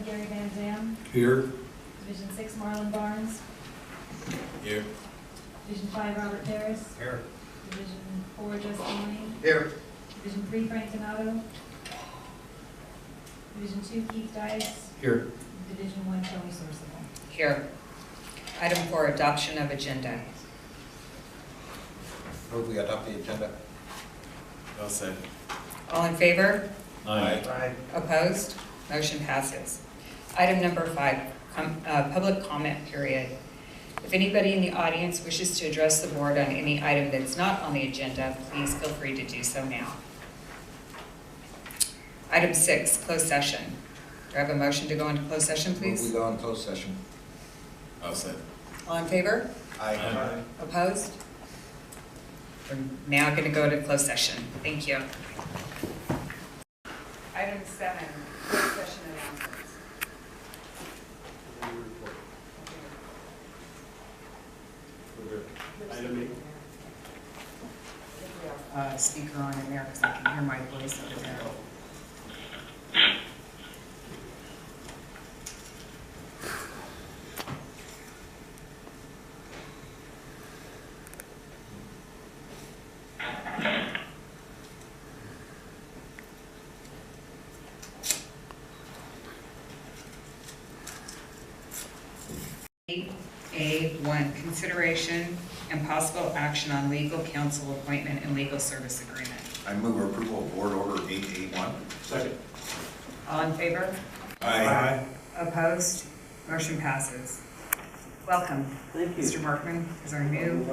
Gary Van Zam. Here. Division 6, Marlon Barnes. Here. Division 5, Robert Harris. Here. Division 4, Justin Lane. Here. Division 3, Frank Donato. Division 2, Keith Dice. Here. Division 1, Tony Sorsable. Here. Item 4, adoption of agenda. Move we adopt the agenda. I'll say. All in favor? Aye. Opposed? Motion passes. Item number 5, public comment period. If anybody in the audience wishes to address the board on any item that's not on the agenda, please feel free to do so now. Item 6, closed session. Do I have a motion to go into closed session, Move please? we go in closed session. I'll say. All in favor? Aye. Opposed? We're now going to go to closed session. Thank you. Item 7, closed session announcements. Item 8. Speaker on in there because I can hear my voice over there. A1, consideration and possible action on legal counsel appointment and legal service agreement. I move approval of Board Order 881. Second. All in favor? Aye. Opposed? Motion passes. Welcome. Thank you. Mr. Markman is our new.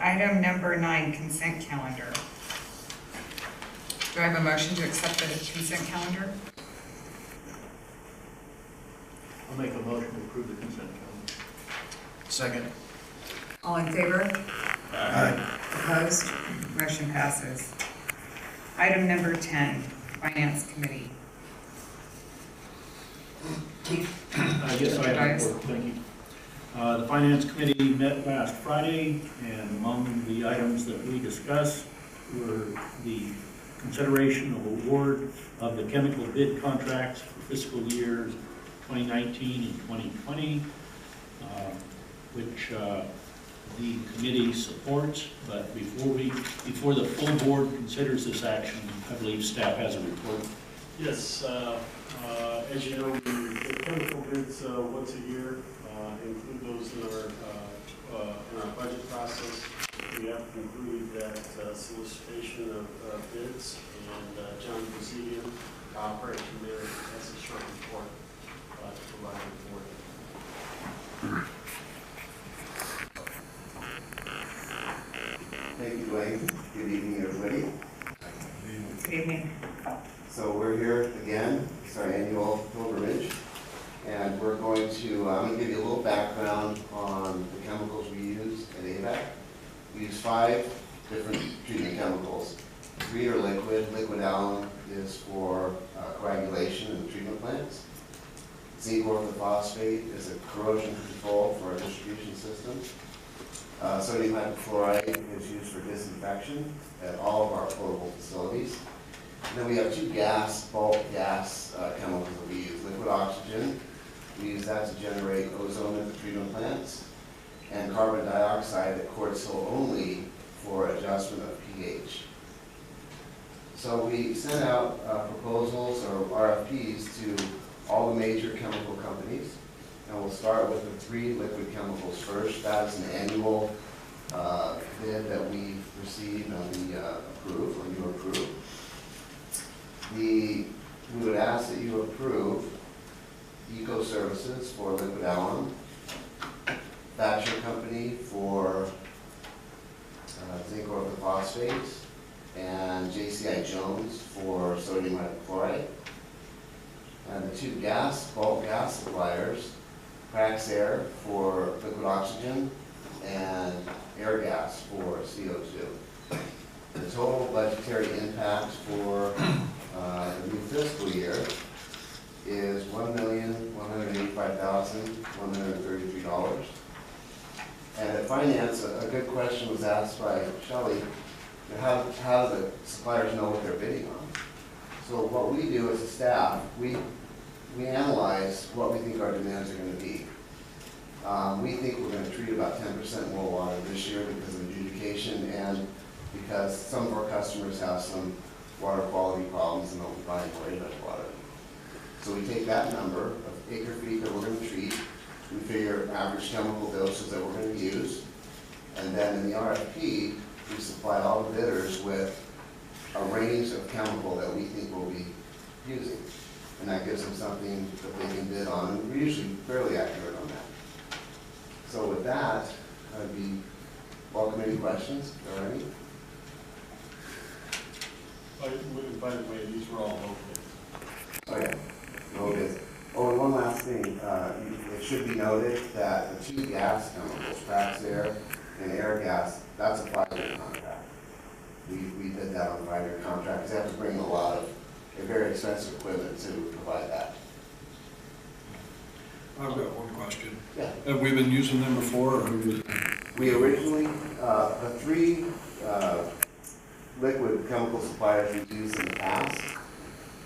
Item number 9, consent calendar. Do I have a motion to accept the consent calendar? I'll make a motion to approve the consent calendar. Second. All in favor? Aye. Opposed? Motion passes. Item number 10, Finance Committee. Keith? I guess I have a report, thank you. The Finance Committee met last Friday, and among the items that we discussed were the consideration of award of the chemical bid contracts for fiscal years 2019 and 2020, which the committee supports. But before the full board considers this action, I believe staff has a report. Yes, as you know, we get chemical bids once a year, include those in our budget process. We have concluded that solicitation of bids, and John Brazilian, operation there, has a short report to provide the board. Thank you, Dwayne. Good evening, everybody. Good evening. So we're here again. It's our annual pilgrimage, and we're going to, I'm going to give you a little background on the chemicals we use at AVEK. We use 5 different treatment chemicals. 3 are liquid. Liquid alum is for coagulation in the treatment plants. Zinc orthophosphate is a corrosion control for our distribution system. Sodium hypochlorite is used for disinfection at all of our potable facilities. And then we have 2 bulk gas chemicals that we use. Liquid oxygen, we use that to generate ozone at the treatment plants, and carbon dioxide at Quartz Hill only for adjustment of pH. So we sent out proposals or RFPs to all the major chemical companies, and we'll start with the 3 liquid chemicals first. That's an annual bid that we receive and we approve, or you approve. We would ask that you approve Eco Services for liquid alum, Thatcher Company for zinc orthophosphate, and JCI Jones for sodium hypochlorite. And the 2 bulk gas suppliers, Praxair for liquid oxygen and Airgas for CO2. The total budgetary impact for the new fiscal year is $1,185,133. And at finance, a good question was asked by Shelley how do the suppliers know what they're bidding on? So what we do as a staff, we analyze what we think our demands are gonna be. We think we're gonna treat about 10% more water this year because of adjudication and because some of our customers have some water quality problems and don't provide more inlet water. So we take that number of acre feet that we're gonna treat, we figure average chemical doses that we're gonna use, and then in the RFP, we supply all the bidders with a range of chemical that we think we'll be using. And that gives them something that they can bid on, and we're usually fairly accurate on that. So with that, I'd be welcome any questions, if there are any. By the way, these were all located. Oh, yeah. No, it is. Oh, and one last thing, it should be noted that the two gas chemicals, Praxair and air gas, that's a 5-year contract. We did that on a 5-year contract, because they have to bring a lot of very expensive equipment to provide that. I've got one question. Yeah. Have we been using them before, or have we? We originally, the 3 liquid chemical suppliers we've used in the past,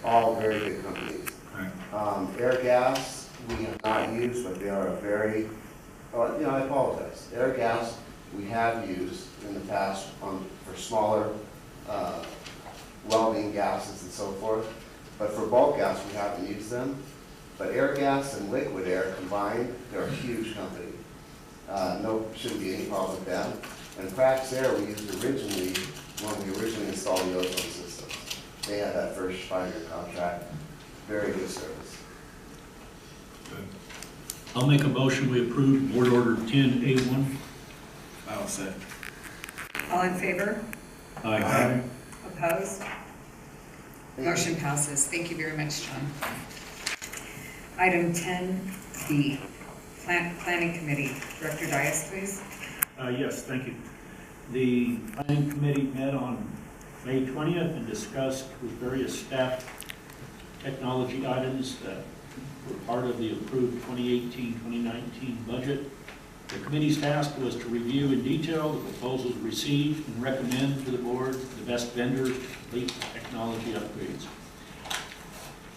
all very good companies. Right. Air gas, we have not used, but they are a very, I apologize. Air gas, we have used in the past for smaller welding gases and so forth. But for bulk gas, we haven't used them. But air gas and liquid air combined, they're a huge company. Shouldn't be any problem with them. And Praxair we used originally when we originally installed the ozone system. They had that first 5-year contract. Very good service. I'll make a motion, we approve Board Order 10A1. I'll say. All in favor? Aye. Opposed? Motion passes. Thank you very much, John. Item 10B, Planning Committee. Director Dias, please. Yes, thank you. The Planning Committee met on May 20th and discussed with various staff technology items that were part of the approved 2018-2019 budget. The committee's task was to review in detail the proposals received and recommend to the board the best vendors to complete the technology upgrades.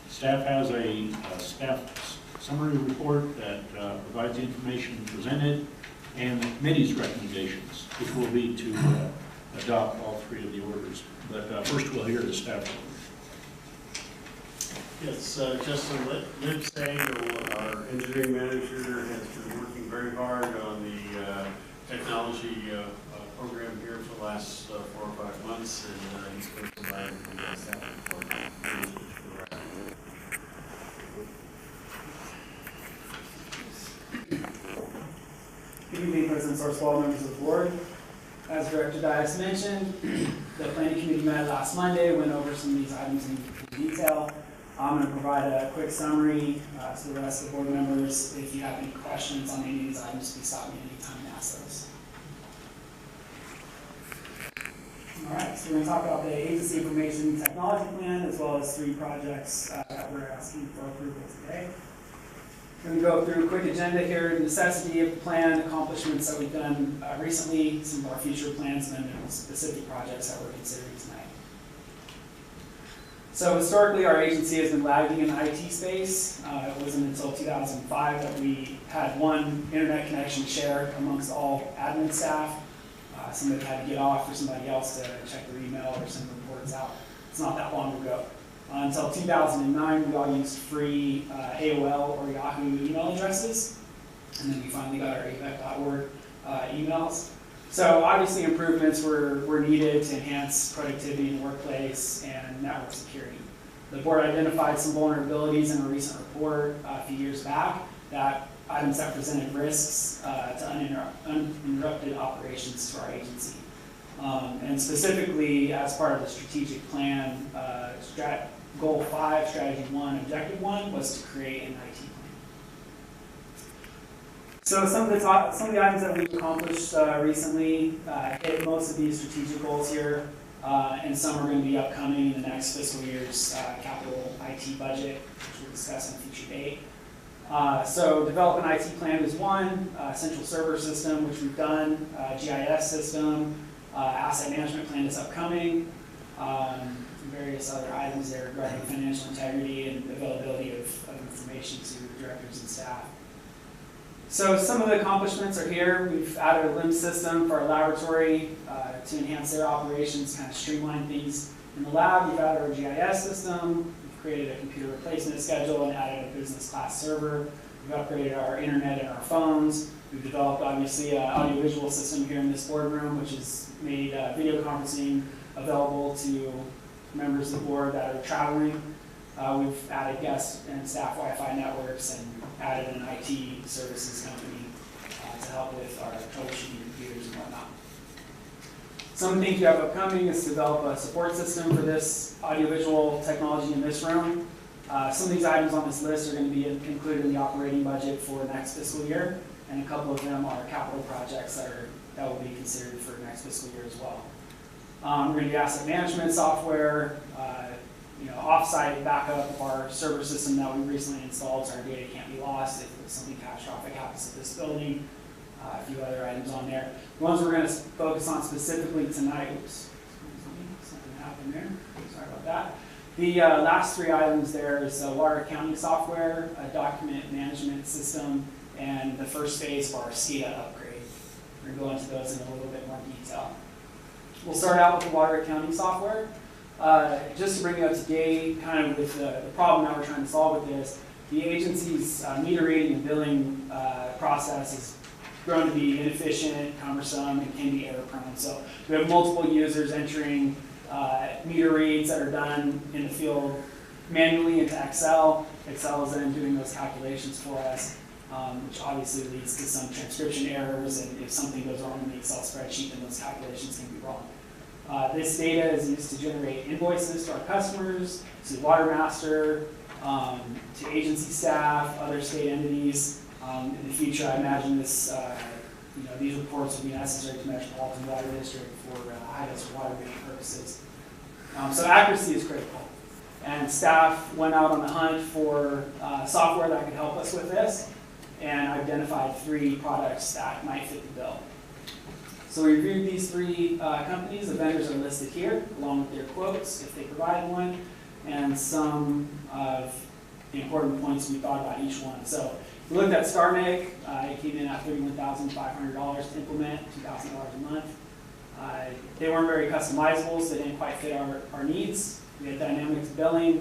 Staff has a staff summary report that provides the information presented and the committee's recommendations, which will be to adopt all 3 of the orders. But first we'll hear the staff report. Yes, Justin Lipsang, our engineering manager, has been working very hard on the technology program here for the last 4 or 5 months, and he's going to provide the staff report. Good evening, President Sorswell, members of the board. As Director Dias mentioned, the Planning Committee met last Monday, went over some of these items in detail. I'm going to provide a quick summary to the rest of the board members. If you have any questions on any of these items, please stop me anytime and ask those. All right, so we're going to talk about the Agency Information Technology Plan as well as 3 projects that we're asking for approval today. We're going to go through a quick agenda here, the necessity of the plan, accomplishments that we've done recently, some of our future plans, and then specific projects that we're considering tonight. So historically, our agency has been lagging in the IT space. It wasn't until 2005 that we had one internet connection shared amongst all admin staff. Somebody had to get off for somebody else to check their email or send reports out. It's not that long ago. Until 2009, we all used free AOL or Yahoo email addresses. And then we finally got our AVEK.org emails. So obviously improvements were needed to enhance productivity in the workplace and network security. The board identified some vulnerabilities in a recent report a few years back, that items that presented risks to uninterrupted operations to our agency. And specifically, as part of the strategic plan, Goal 5, Strategy 1, Objective 1 was to create an IT plan. So some of the items that we've accomplished recently hit most of these strategic goals here, and some are going to be upcoming in the next fiscal year's capital IT budget, which we'll discuss in a future date. So develop an IT plan is one, central server system, which we've done, GIS system, asset management plan is upcoming, various other items there regarding financial integrity and availability of information to directors and staff. So some of the accomplishments are here. We've added a LIMS system for our laboratory to enhance their operations, kind of streamline things in the lab. We've added our GIS system. We've created a computer replacement schedule and added a business class server. We've upgraded our internet and our phones. We've developed, obviously, an audiovisual system here in this boardroom, which has made video conferencing available to members of the board that are traveling. We've added guest and staff Wi-Fi networks and added an IT services company to help with our troubleshooting computers and whatnot. Some of the things we have upcoming is to develop a support system for this audiovisual technology in this room. Some of these items on this list are going to be included in the operating budget for next fiscal year, and a couple of them are capital projects that will be considered for next fiscal year as well. We're going to do asset management software, off-site backup of our server system that we recently installed so our data can't be lost if something catastrophic happens at this building. A few other items on there. The ones we're going to focus on specifically tonight, oops, something happened there, sorry about that. The last three items there is water accounting software, a document management system, and the first phase of our SCADA upgrade. We're going to go into those in a little bit more detail. We'll start out with the water accounting software. Just to bring you up to date kind of with the problem that we're trying to solve with this, the agency's meter reading and billing process is grown to be inefficient, cumbersome, and can be error prone. So we have multiple users entering meter reads that are done in the field manually into Excel. Excel is then doing those calculations for us, which obviously leads to some transcription errors, and if something goes wrong in the Excel spreadsheet, then those calculations can be wrong. This data is used to generate invoices to our customers, to Watermaster, to agency staff, other state entities. In the future, I imagine this, these reports will be necessary to Metropolitan Water District for high-density water main purposes. So accuracy is critical. And staff went out on the hunt for software that could help us with this, and identified 3 products that might fit the bill. So we reviewed these 3 companies. The vendors are listed here, along with their quotes, if they provide one, and some of the important points we thought about each one. So we looked at StarMake. It came in at $31,500 to implement, $2,000 a month. They weren't very customizable, so they didn't quite fit our needs. We had Dynamics Billing,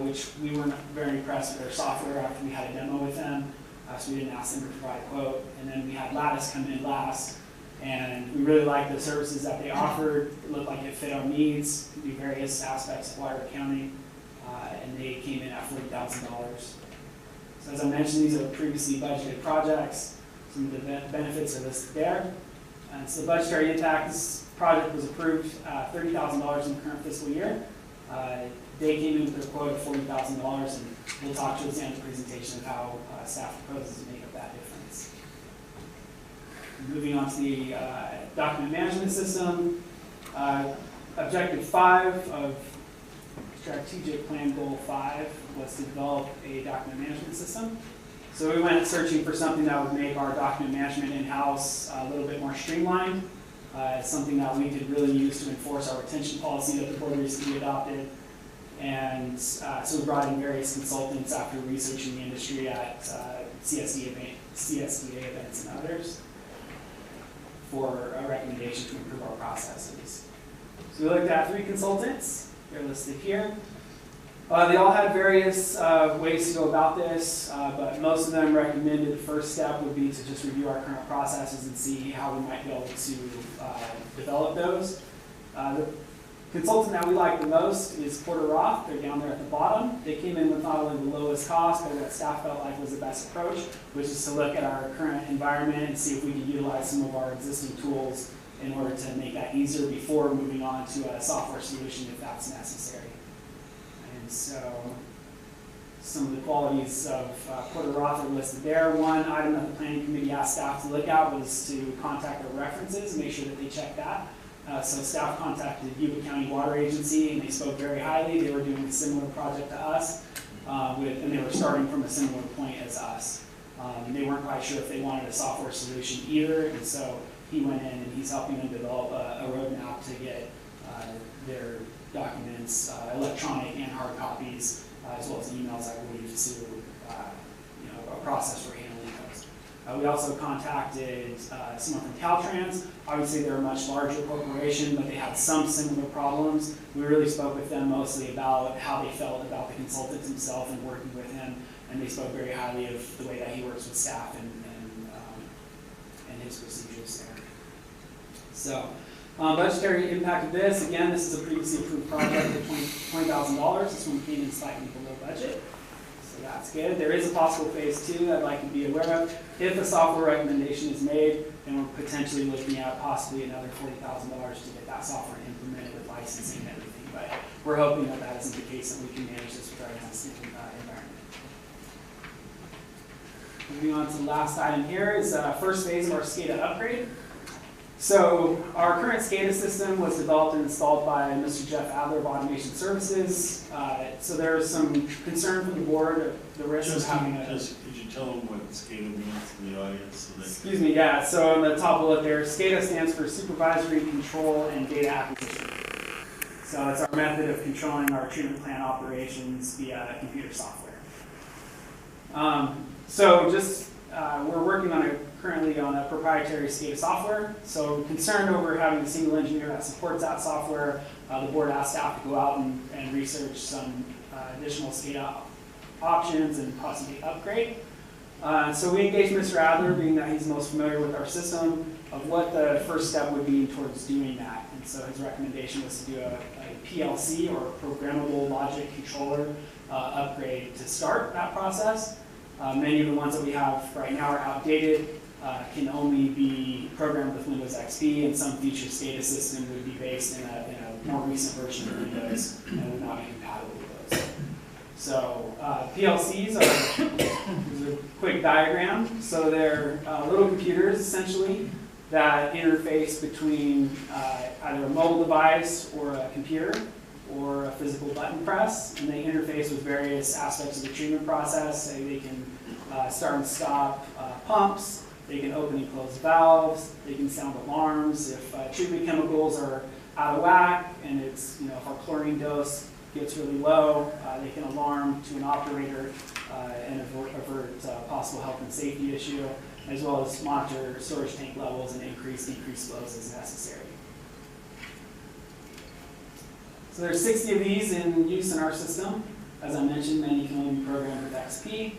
which we weren't very impressed with their software after we had a demo with them, so we didn't ask them to provide a quote. And then we had Lattice come in last, and we really liked the services that they offered. It looked like it fit our needs, do various aspects of water accounting, and they came in at $40,000. So as I mentioned, these are previously budgeted projects. Some of the benefits are listed there. And so the budgetary impact, this project was approved $30,000 in the current fiscal year. They came in with a quote of $40,000, and we'll talk towards the end of the presentation of how staff proposes to make up that difference. Moving on to the document management system. Objective 5 of strategic plan goal 5 was to develop a document management system. So we went searching for something that would make our document management in-house a little bit more streamlined. Something that we could really use to enforce our retention policy that the board recently adopted. And so we brought in various consultants after researching the industry at CSDA events and others for a recommendation to improve our processes. So we looked at 3 consultants. They're listed here. They all had various ways to go about this, but most of them recommended the first step would be to just review our current processes and see how we might be able to develop those. The consultant that we like the most is Porter Roth. They're down there at the bottom. They came in with not only the lowest cost, but what staff felt like was the best approach, which is to look at our current environment and see if we can utilize some of our existing tools in order to make that easier before moving on to a software solution if that's necessary. And so some of the qualities of Porter Roth are listed there. One item that the planning committee asked staff to look at was to contact our references and make sure that they check that. So staff contacted Yuba County Water Agency, and they spoke very highly. They were doing a similar project to us, and they were starting from a similar point as us. They weren't quite sure if they wanted a software solution either, and so he went in and he's helping them develop a roadmap to get their documents, electronic and hard copies, as well as emails, I believe, to a process for handling those. We also contacted someone from Caltrans. Obviously, they're a much larger corporation, but they had some similar problems. We really spoke with them mostly about how they felt about the consultant himself and working with him, and they spoke very highly of the way that he works with staff and his procedures there. So, budgetary impact of this, again, this is a previously approved project at $20,000. This one came in slightly below budget. So that's good. There is a possible phase 2 I'd like to be aware of. If a software recommendation is made, then we're potentially looking at possibly another $40,000 to get that software implemented with licensing and everything. But we're hoping that that isn't the case and we can manage this with our existing environment. Moving on to the last item here is first phase of our SCADA upgrade. So our current SCADA system was developed and installed by Mr. Jeff Adler of Automation Services. So there is some concern from the board of the risk of having a... Could you tell them what SCADA means in the audience? So that Excuse me, yeah. So on the top bullet there, SCADA stands for Supervisory Control and Data Acquisition. So it's our method of controlling our treatment plant operations via computer software. We're working currently on a proprietary SCADA software. So concerned over having a single engineer that supports that software, the board asked staff to go out and research some additional SCADA options and possibly upgrade. So we engaged Mr. Adler, being that he's most familiar with our system, of what the first step would be towards doing that. And so his recommendation was to do a PLC, or Programmable Logic Controller, upgrade to start that process. Many of the ones that we have right now are outdated, can only be programmed with Windows XP, and some future SCADA system would be based in a more recent version of Windows and would not be compatible with those. So PLCs are a quick diagram. So they're little computers, essentially, that interface between either a mobile device or a computer or a physical button press, and they interface with various aspects of the treatment process. So they can start and stop pumps, they can open and close valves, they can sound alarms. If treatment chemicals are out of whack, and it's, if our chlorine dose gets really low, they can alarm to an operator and avert possible health and safety issue, as well as monitor storage tank levels and decrease flows as necessary. So there's 60 of these in use in our system. As I mentioned, many can only be programmed with XP,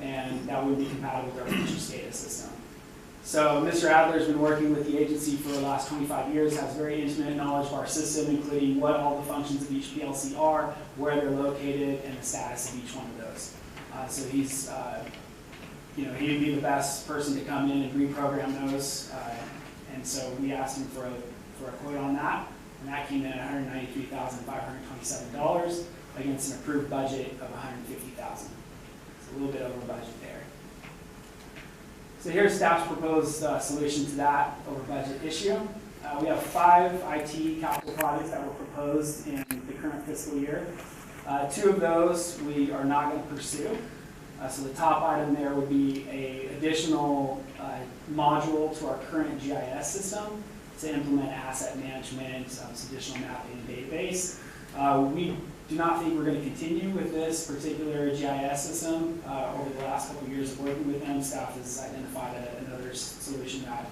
and that would be compatible with our future SCADA system. So Mr. Adler's been working with the agency for the last 25 years, has very intimate knowledge of our system, including what all the functions of each PLC are, where they're located, and the status of each one of those. So he's, he'd be the best person to come in and reprogram those. And so we asked him for a quote on that. And that came in at $193,527 against an approved budget of $150,000. So a little bit over budget there. So here's staff's proposed solution to that over budget issue. We have 5 IT capital projects that were proposed in the current fiscal year. 2 of those we are not going to pursue. So the top item there would be an additional module to our current GIS system to implement asset management, some additional mapping and database. We do not think we're going to continue with this particular GIS system. Over the last couple of years of working with them, staff has identified another solution that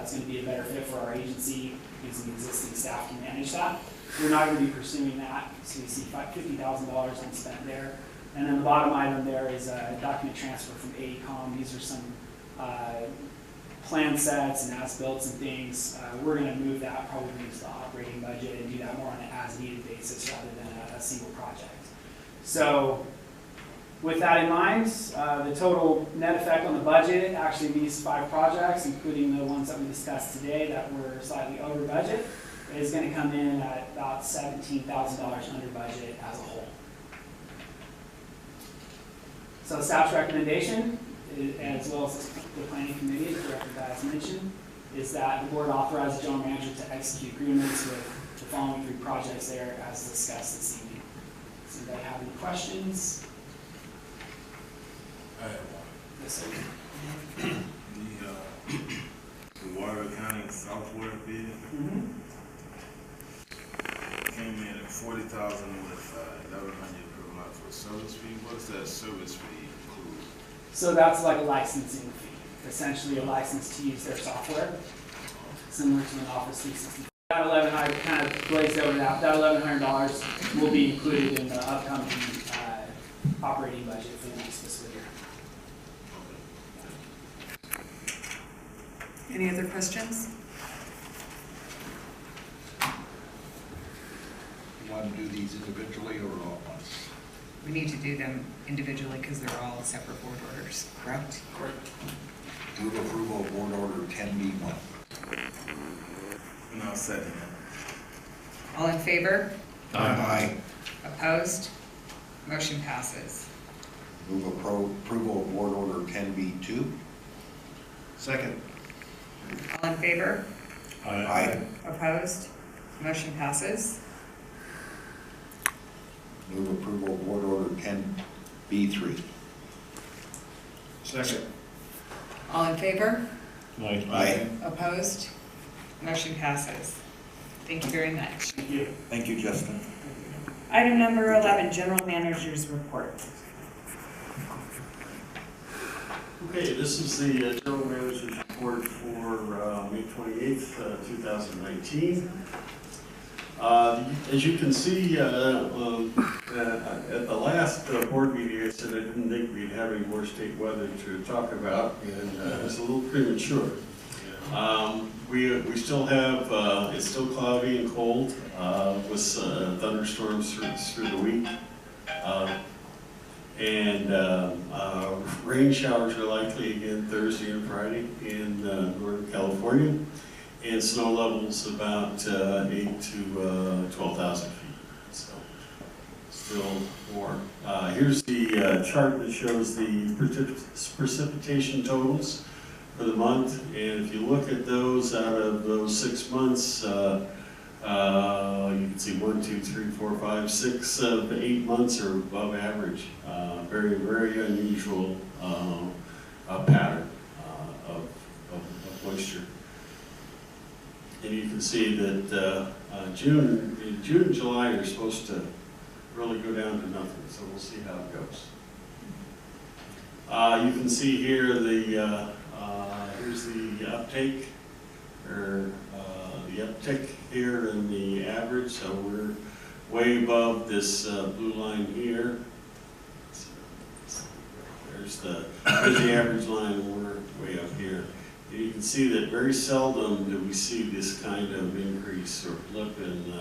is going to be a better fit for our agency, using existing staff to manage that. We're not going to be pursuing that, so you see $50,000 unspent there. And then the bottom item there is a document transfer from AECOM. These are some plan sets and as-builts and things. We're going to move that probably into the operating budget and do that more on an as-needed basis rather than a single project. So with that in mind, the total net effect on the budget, actually these 5 projects, including the ones that we discussed today that were slightly over budget, is going to come in at about $17,000 under budget as a whole. So staff's recommendation, as well as the planning committee, the director as mentioned, is that the board authorize the general manager to execute agreements with the following 3 projects there as discussed this evening. Does anybody have any questions? I have one. Yes, sir. The water accounting software bid came in at $40,000 with $1,100 per month for service fee. What does that service fee include? So that's like a licensing fee, essentially a license to use their software, similar to an Office 365. That $1,100 kind of glazed over that. That $1,100 will be included in the upcoming operating budget for the next fiscal year. Any other questions? You want to do these individually or all at once? We need to do them individually because they're all separate board orders, correct? Correct. Move approval of board order 10B1. And I'll second that. All in favor? Aye. Opposed? Motion passes. Move approval of board order 10B2. Second. All in favor? Aye. Opposed? Motion passes. Move approval of board order 10B3. Second. All in favor? Aye. Opposed? Motion passes. Thank you very much. Thank you. Thank you, Justin. Item number 11, General Manager's Report. Okay, this is the General Manager's Report for May 28th, 2019. As you can see, at the last board meeting, I said I didn't think we'd have any more state weather to talk about, and it's a little premature. We still have, it's still cloudy and cold with thunderstorms through the week. Rain showers are likely again Thursday and Friday in Northern California, and snow levels about 8 to 12,000 feet. So still warm. Here's the chart that shows the precipitation totals for the month, and if you look at those out of those 6 months, you can see 1, 2, 3, 4, 5, 6 of the 8 months are above average. Very, very unusual pattern of moisture. And you can see that June and July are supposed to really go down to nothing, so we'll see how it goes. You can see here here's the uptake, or the uptick here in the average, so we're way above this blue line here. There's the average line, and we're way up here. And you can see that very seldom do we see this kind of increase or blip in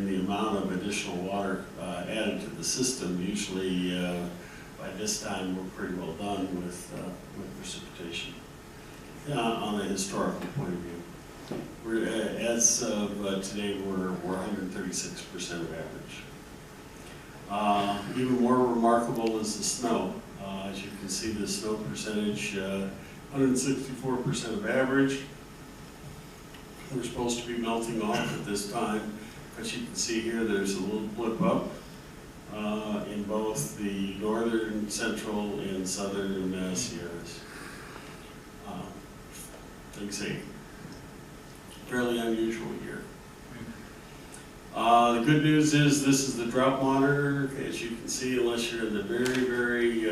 the amount of additional water added to the system. Usually by this time we're pretty well done with precipitation on a historical point of view. As of today, we're 136% of average. Even more remarkable is the snow. As you can see, the snow percentage, 164% of average. We're supposed to be melting off at this time, but you can see here there's a little blip up in both the northern, central, and southern Sierras. Like I say, fairly unusual year. The good news is this is the drought monitor. As you can see, unless you're in the very, very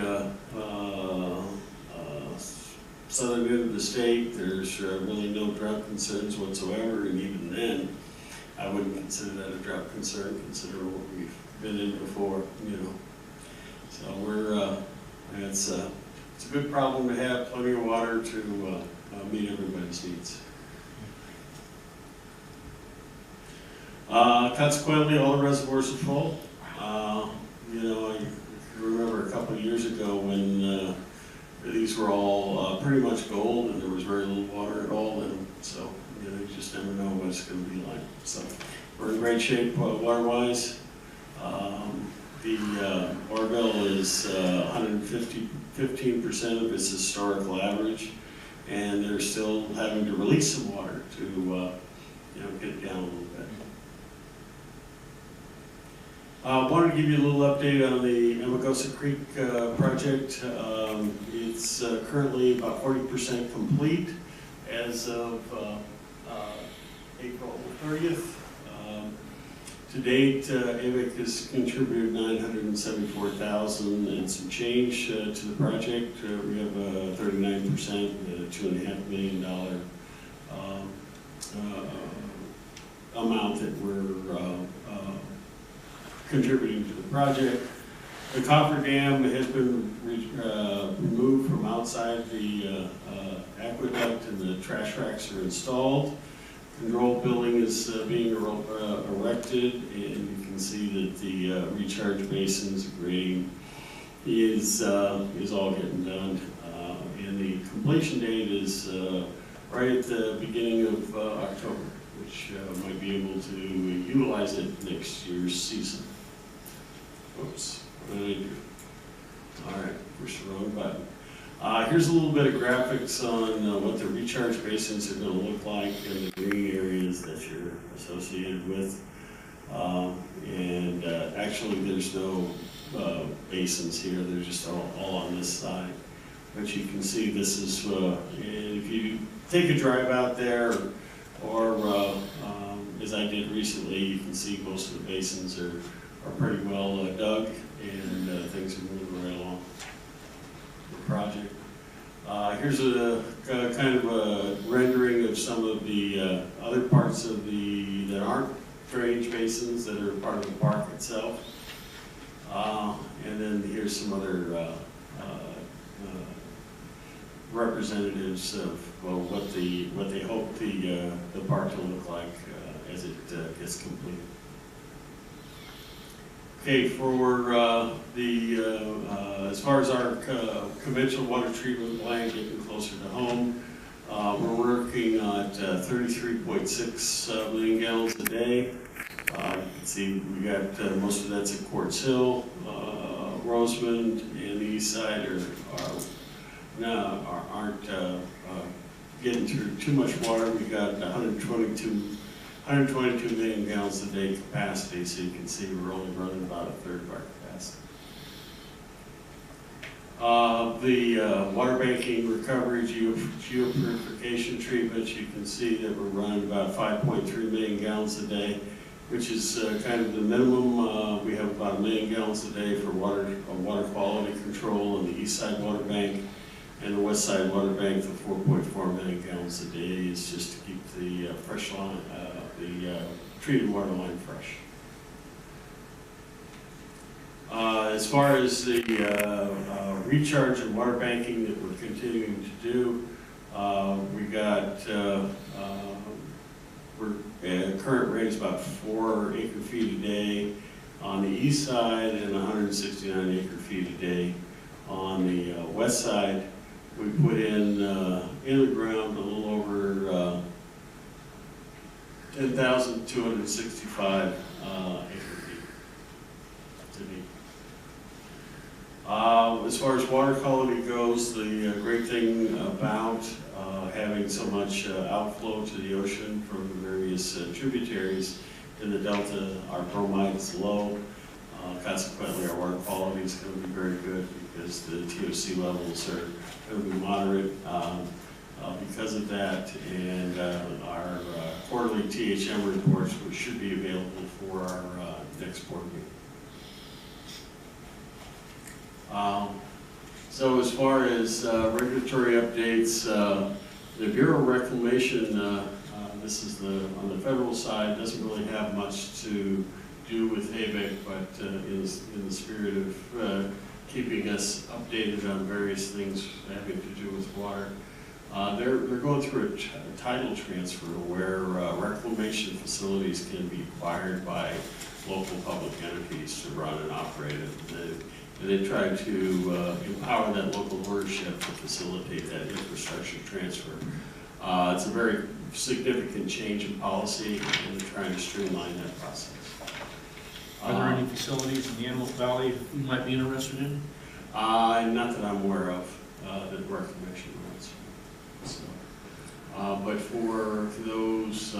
southern end of the state, there's really no drought concerns whatsoever, and even then, I wouldn't consider that a drought concern, considering what we've been in before, you know. So we're, it's a good problem to have, plenty of water to meet everybody's needs. Consequently, all the reservoirs are full. You know, I remember a couple of years ago when these were all pretty much gold and there was very little water at all in them. So, you know, you just never know what it's going to be like. So, we're in great shape water-wise. The Orville is 15% of its historical average, and they're still having to release some water to, you know, get it down a little bit. Wanted to give you a little update on the Amagosa Creek project. It's currently about 40% complete as of April 30th. To date, AVEK has contributed $974,000 and some change to the project. We have a 39%, $2.5 million amount that we're contributing to the project. The coffer dam has been removed from outside the aqueduct, and the trash racks are installed. Control building is being erected, and you can see that the recharge basins grading is all getting done. And the completion date is right at the beginning of October, which might be able to utilize it next year's season. Oops, what did I do? All right, push the wrong button. Here's a little bit of graphics on what the recharge basins are going to look like in the green areas that you're associated with. Actually, there's no basins here. They're just all on this side. But you can see this is, and if you take a drive out there, or as I did recently, you can see most of the basins are pretty well dug, and things are moving right along the project. Here's a kind of a rendering of some of the other parts of that aren't drainage basins that are part of the park itself. And then here's some other representatives of what they hope the park to look like as it gets completed. Okay, for as far as our conventional water treatment plant getting closer to home, we're working at 33.6 million gallons a day. You can see we got most of that's at Quartz Hill, Rosemond, and the east side aren't getting through too much water. We got 122 million gallons a day capacity, so you can see we're only running about a third of our capacity. The water banking recovery geopurification treatments, you can see that we're running about 5.3 million gallons a day, which is kind of the minimum. We have about 1 million gallons a day for water quality control on the east side water bank, and the west side water bank, the 4.4 million gallons a day is just to keep the fresh line, the treated water line fresh. As far as the recharge and water banking that we're continuing to do, we got current rate is about 4 acre-feet a day on the east side and 169 acre-feet a day on the west side. We put in the ground a little over 10,265 acre-feet to date. As far as water quality goes, the great thing about having so much outflow to the ocean from the various tributaries in the delta, our bromide is low. Consequently, our water quality is going to be very good because the TOC levels are going to be moderate because of that, and our quarterly THM reports, which should be available for our next board meeting. So as far as regulatory updates, the Bureau of Reclamation, this is on the federal side, doesn't really have much to do with AVEK, but is in the spirit of keeping us updated on various things having to do with water. They're going through a title transfer where reclamation facilities can be acquired by local public entities to run and operate it. They try to empower that local ownership to facilitate that infrastructure transfer. It's a very significant change in policy, and they're trying to streamline that process. Are there any facilities in the Antelope Valley we might be interested in? Not that I'm aware of that reclamation runs. So, but for those,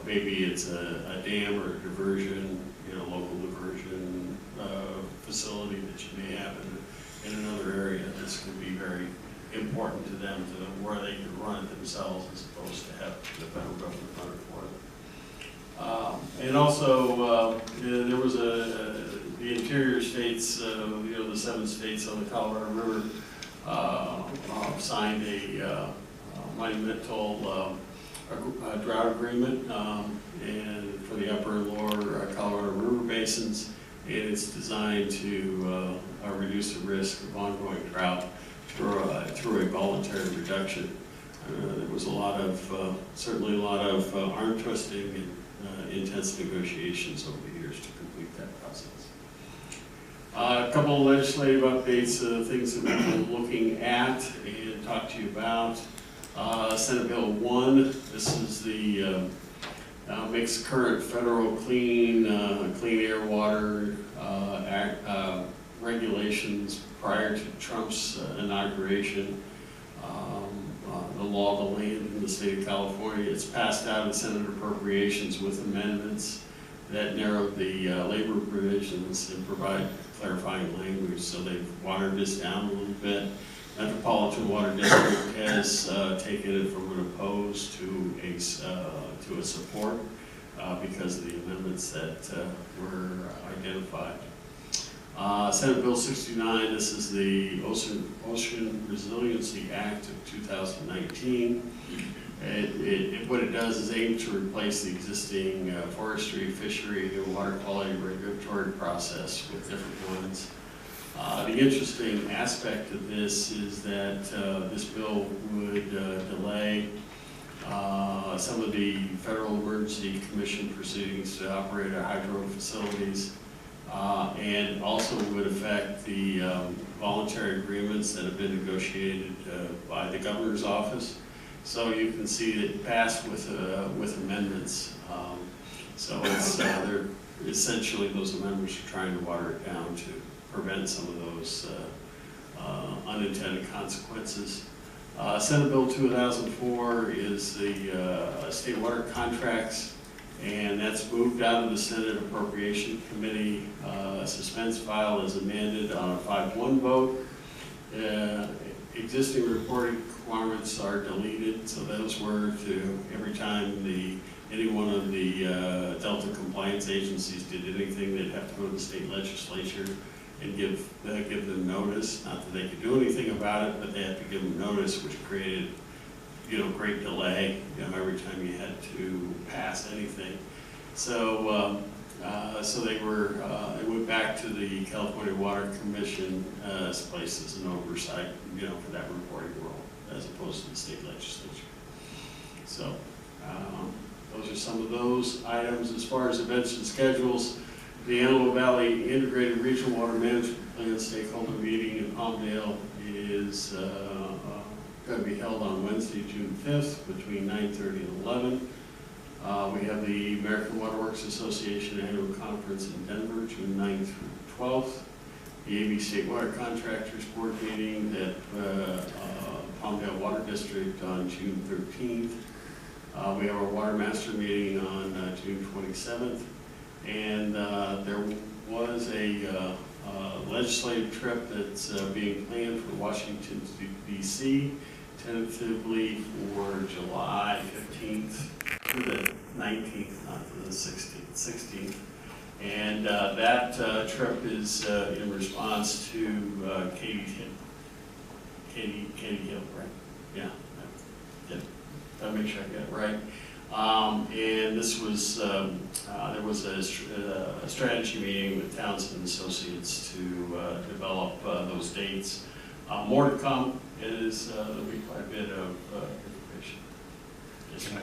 maybe it's a dam or a diversion, local diversion, facility that you may have in another area. This could be very important to them, to where they can run it themselves as opposed to have the federal government run it for them. And also, there was the interior states, the 7 states on the Colorado River signed a monumental drought agreement and for the upper and lower Colorado River basins, and it's designed to reduce the risk of ongoing drought through a voluntary reduction. There was certainly a lot of arm twisting and intense negotiations over the years to complete that process. A couple of legislative updates, things that we've been looking at and talked to you about. Senate Bill 1, this is the makes current federal clean air water act, regulations prior to Trump's inauguration. The law of the land in the state of California. It's passed out in Senate appropriations with amendments that narrow the labor provisions and provide clarifying language. So they've watered this down a little bit. Metropolitan Water District has taken it from an opposed to a support because of the amendments that were identified. Senate Bill 69, this is the Ocean Resiliency Act of 2019. What it does is aim to replace the existing forestry, fishery, and water quality regulatory process with different ones. The interesting aspect of this is that this bill would delay some of the Federal Emergency Commission proceedings to operate our hydro facilities. And also would affect the voluntary agreements that have been negotiated by the governor's office. So you can see it passed with amendments. So it's essentially those amendments are trying to water it down to prevent some of those unintended consequences. Senate Bill 2004 is the state water contracts. And that's moved out of the Senate Appropriation Committee. Suspense file is amended on a 5-1 vote. Existing reporting requirements are deleted, so those were to every time any one of the Delta compliance agencies did anything, they'd have to go to the state legislature and give them notice. Not that they could do anything about it, but they had to give them notice, which created great delay, every time you had to pass anything. So, they went back to the California Water Commission as places an oversight, for that reporting role, as opposed to the state legislature. So, those are some of those items. As far as events and schedules, the Antelope Valley Integrated Regional Water Management Plan stakeholder meeting in Palmdale is going to be held on Wednesday, June 5th, between 9:30 and 11. We have the American Water Works Association Annual Conference in Denver, June 9th through 12th. The AV State Water Contractors Board meeting at Palmdale Water District on June 13th. We have our Water Master meeting on June 27th. And there was a legislative trip that's being planned for Washington, D.C., tentatively for July 15th to the 19th, not to the 16th. And that trip is in response to Katie Hill, right? Yeah, I'll make sure I get it right. And this was, there was a strategy meeting with Townsend Associates to develop those dates. More to come. There'll be quite a bit of information. Can I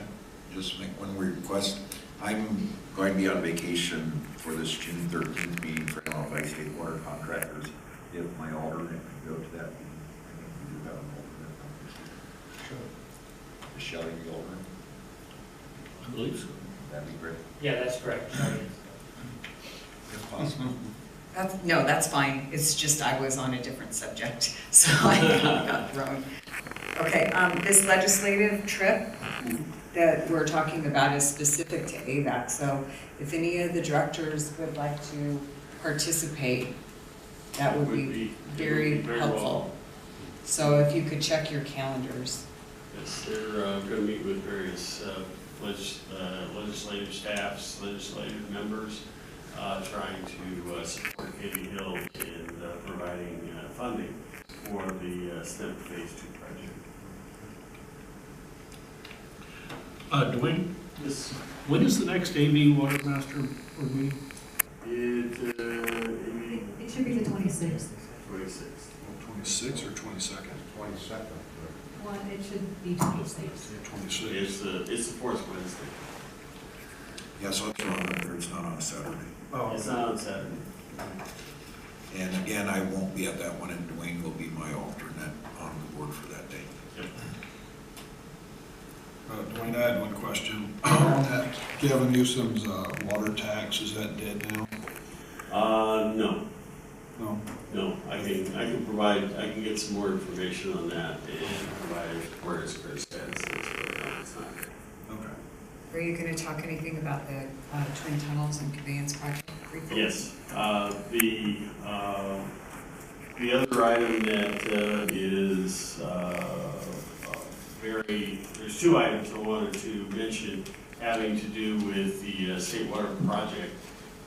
just make one request? I'm going to be on vacation for this June 13th meeting for Antelope State Water Contractors. If my alternate could go to that meeting, I think we do have an alternate. Sure. Is Shelley the alternate? I believe so. That'd be great. Yeah, that's correct. If possible. That's fine. It's just I was on a different subject, so I got thrown. Okay, this legislative trip that we're talking about is specific to AVEK, so if any of the directors would like to participate, That would be very helpful. Well. So if you could check your calendars. Yes, they're going to meet with various legislative staffs, legislative members, trying to support Katie Hill in providing funding for the STEM Phase 2 project. Dwayne, This, when is the next AV Water Master Board meeting? It should be the 26th. 26th. 26 or 22nd? 22nd. One, it should be 26th. 26. It's the fourth Wednesday. Yeah, so it's on there, it's not on a Saturday. It's not on Saturday. And again, I won't be at that one, and Dwayne will be my alternate on the board for that day. Yep. Dwayne, I had one question. Gavin Newsom's water tax, is that dead now? No. No? No, I can get some more information on that and provide where its current status is, but it's not there. Okay. Are you going to talk anything about the Twin Tunnels and Conveyance Project briefly? Yes, the other item that is there's two items I wanted to mention having to do with the State Water Project,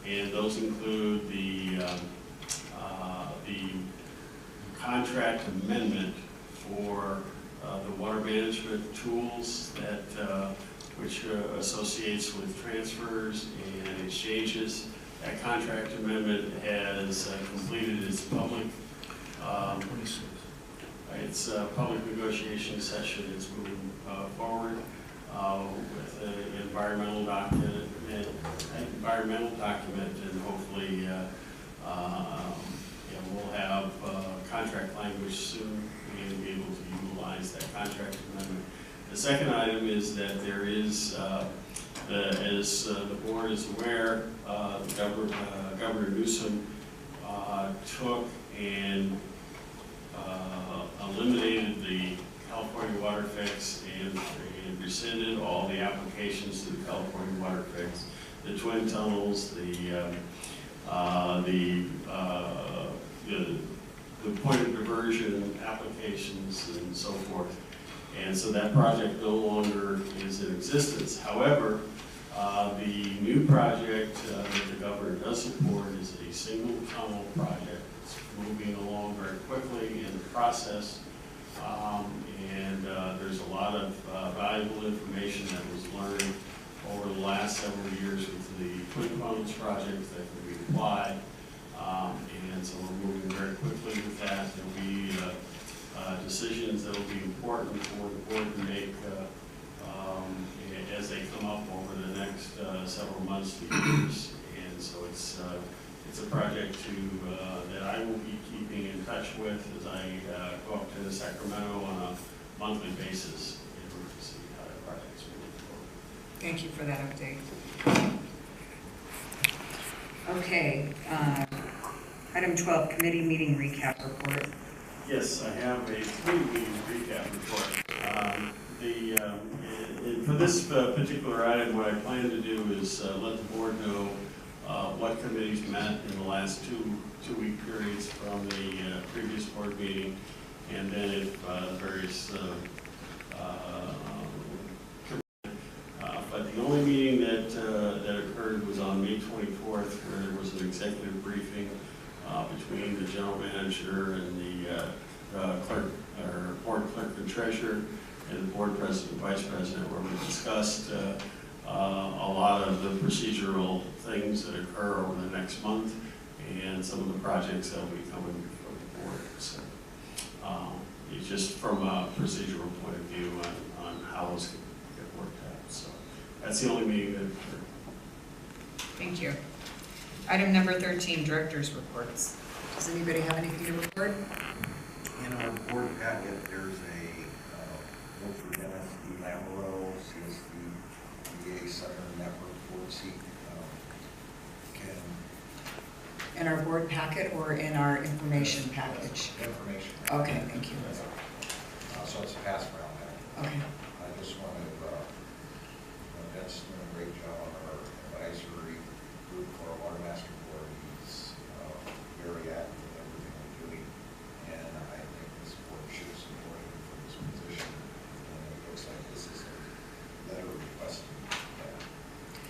and those include the contract amendment for the water management tools that which associates with transfers and exchanges. That contract amendment has completed its public negotiation session. It's moving forward with an environmental document, and hopefully we'll have contract language soon and be able to utilize that contract amendment. The second item is that there is, as the board is aware, Governor Newsom took and eliminated the California water fix and rescinded all the applications to the California water fix, the twin tunnels, the point of diversion applications and so forth. And so that project no longer is in existence. However, the new project that the governor does support is a single tunnel project. It's moving along very quickly in the process. And there's a lot of valuable information that was learned over the last several years with the twin tunnels project that can be applied. And so we're moving very quickly with that. There'll be decisions that will be important for the board to make as they come up over the next several months to years. And so it's a project that I will be keeping in touch with as I go up to Sacramento on a monthly basis in order to see how that project's moving forward. Thank you for that update. Okay, item 12, committee meeting recap report. Yes, I have a committee meeting recap report. For this particular item, what I plan to do is let the board know what committees met in the last two-week periods from the previous board meeting, and then if various but the only meeting that occurred was on May 24th, where there was an executive briefing between the general manager and the clerk, or board clerk and treasurer, and the board president and vice president, where we discussed a lot of the procedural things that occur over the next month and some of the projects that will be coming before the board. So it's just from a procedural point of view on how those can get worked out. So that's the only meeting that occurred. Thank you. Item number 13, director's reports. Does anybody have anything to report? In our board packet, there's a vote for Dennis D. Lamoureux, CSD, VA Center Network Board seat. In our board packet or in our information package? Information. Okay, thank you. So it's a pass around that. Okay. I just wanted, Dennis doing a great job on our advisory group for our water master board. He's very active in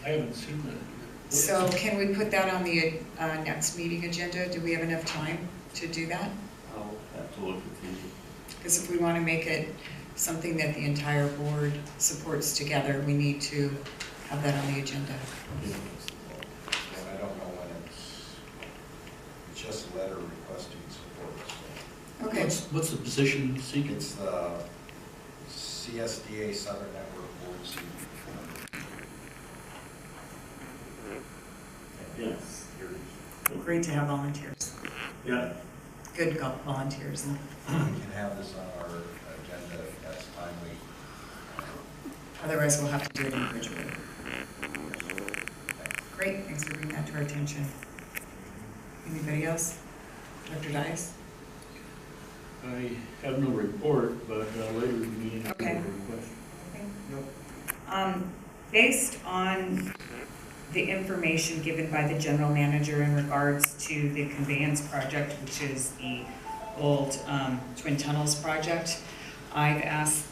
I haven't seen that. So can we put that on the next meeting agenda? Do we have enough time to do that? I'll have to look at these. Because if we want to make it something that the entire board supports together, we need to have that on the agenda. And I don't know when it's just a letter requesting support. So Okay. What's the position seeking? it's the CSDA Southern Network Board seat. Yes. Great to have volunteers. Yeah. Good volunteers. We can have this on our agenda if that's timely. Otherwise, we'll have to do it individually. Great, thanks for bringing that to our attention. Anybody else? Dr. Dice? I have no report, but later in the meeting, I Okay. have a request. Based on the information given by the general manager in regards to the conveyance project, which is the old Twin Tunnels project, I've asked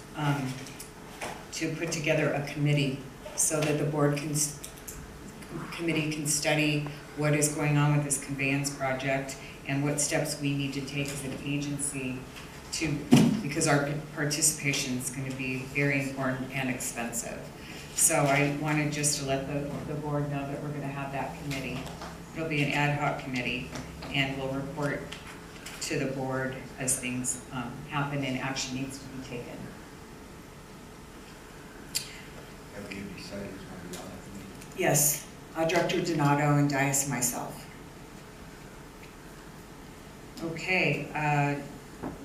to put together a committee so that the committee can study what is going on with this conveyance project and what steps we need to take as an agency because our participation is going to be very important and expensive. So I wanted just to let the board know that we're going to have that committee. It'll be an ad hoc committee, and we'll report to the board as things happen and action needs to be taken. Have you decided who's going to be on that committee? Yes, Director Donato and Dias and myself. Okay,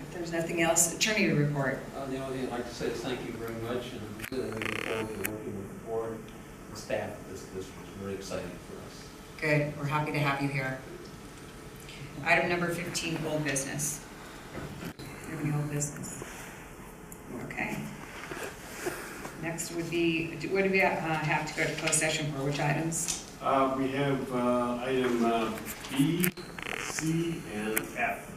if there's nothing else, attorney report. The only thing I'd like to say is thank you very much, and we look forward to working with the board and staff. This was really exciting for us. Good, we're happy to have you here. Item number 15, old business. Do you have any old business? Okay. Next would be, what do we have to go to closed session for? Which items? We have item B, C, and F.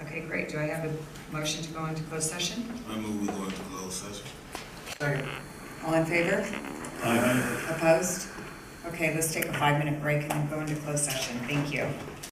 Okay, great. Do I have a motion to go into closed session? I move we go into closed session. Second. All in favor? Aye. Opposed? Okay, let's take a 5-minute break and then go into closed session. Thank you.